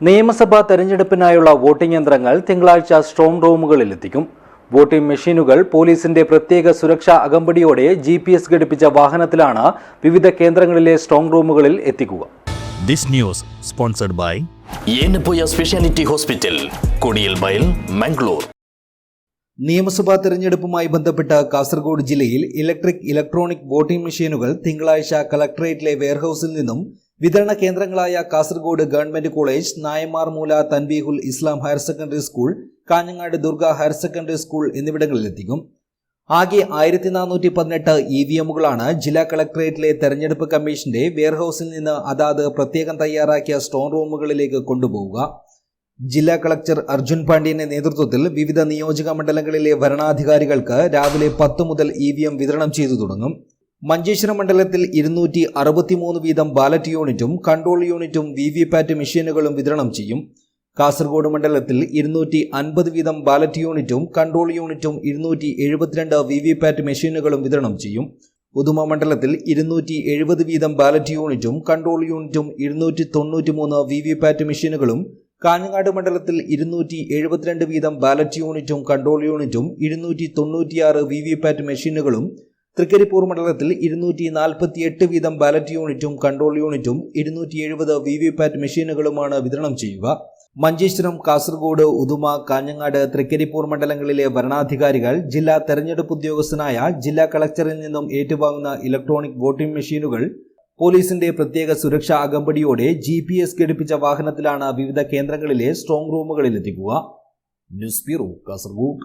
നിയമസഭാ തെരഞ്ഞെടുപ്പിനായുള്ള വോട്ടിംഗ് യന്ത്രങ്ങൾ തിങ്കളാഴ്ച സ്ട്രോങ് റൂമുകളിൽ എത്തിക്കും. വോട്ടിംഗ് മെഷീനുകൾ പോലീസിന്റെ പ്രത്യേക സുരക്ഷാ അകമ്പടിയോടെ GPS ഘടിപ്പിച്ച വാഹനത്തിലാണ് വിവിധ കേന്ദ്രങ്ങളിലെ സ്ട്രോങ് റൂമുകളിൽ എത്തിക്കുക. This news sponsored by Yenappoya Speciality Hospital, Kodiyalbayal, Mangalore. നിയമസഭാ തെരഞ്ഞെടുപ്പുമായി ബന്ധപ്പെട്ട കാസർഗോഡ് ജില്ലയിൽ ഇലക്ട്രോണിക് വോട്ടിംഗ് മെഷീനുകൾ തിങ്കളാഴ്ച കളക്ടറേറ്റിലെ വെയർഹൌസിൽ നിന്നും വിതരണ കേന്ദ്രങ്ങളായ Kasaragod government college, Naimarmoola Thanbeehul Islam higher secondary school, Kanhangad Durga higher secondary school എന്നിവിടങ്ങളിലെത്തിക്കും. ആകെ 1418 EVMകളാണ് ജില്ലാ കളക്ടറേറ്റിലെ തെരഞ്ഞെടുപ്പ് കമ്മീഷന്റെ വെയർഹൌസിൽ നിന്ന് അതാത് പ്രത്യേകം തയ്യാറാക്കിയ സ്ട്രോങ് റൂമുകളിലേക്ക് കൊണ്ടുപോവുക. ജില്ലാ കളക്ടർ അർജുൻ പാണ്ഡ്യന്റെ നേതൃത്വത്തിൽ വിവിധ നിയോജക മണ്ഡലങ്ങളിലെ ഭരണാധികാരികൾക്ക് രാവിലെ 10 മുതൽ EVM വിതരണം ചെയ്തു തുടങ്ങും. മഞ്ചേശ്വരം മണ്ഡലത്തിൽ 263 വീതം ബാലറ്റ് യൂണിറ്റും കൺട്രോൾ യൂണിറ്റും VVPAT മെഷീനുകളും വിതരണം ചെയ്യും. കാസർഗോഡ് മണ്ഡലത്തിൽ 250 വീതം ബാലറ്റ് യൂണിറ്റും കൺട്രോൾ യൂണിറ്റും 272 VVPAT മെഷീനുകളും വിതരണം ചെയ്യും. ഉദുമ മണ്ഡലത്തിൽ 270 വീതം ബാലറ്റ് യൂണിറ്റും കൺട്രോൾ യൂണിറ്റും 293 VVPAT മെഷീനുകളും, കാഞ്ഞങ്ങാട് മണ്ഡലത്തിൽ 272 വീതം ബാലറ്റ് യൂണിറ്റും കൺട്രോൾ യൂണിറ്റും 296 VVPAT മെഷീനുകളും, തൃക്കരിപ്പൂർ മണ്ഡലത്തിൽ 248 വീതം ബാലറ്റ് യൂണിറ്റും കൺട്രോൾ യൂണിറ്റും 270 VVPAT മെഷീനുകളുമാണ് വിതരണം ചെയ്യുക. മഞ്ചേശ്വരം, കാസർഗോഡ്, ഉദുമ, കാഞ്ഞങ്ങാട്, തൃക്കരിപ്പൂർ മണ്ഡലങ്ങളിലെ ഭരണാധികാരികൾ ജില്ലാ തെരഞ്ഞെടുപ്പ് ഉദ്യോഗസ്ഥനായ ജില്ലാ കളക്ടറിൽ നിന്നും ഏറ്റുവാങ്ങുന്ന ഇലക്ട്രോണിക് വോട്ടിംഗ് മെഷീനുകൾ പോലീസിന്റെ പ്രത്യേക സുരക്ഷാ അകമ്പടിയോടെ GPS ഘടിപ്പിച്ച വാഹനത്തിലാണ് വിവിധ കേന്ദ്രങ്ങളിലെ സ്ട്രോങ് റൂമുകളിൽ എത്തിക്കുക. News bureau, Kasaragod.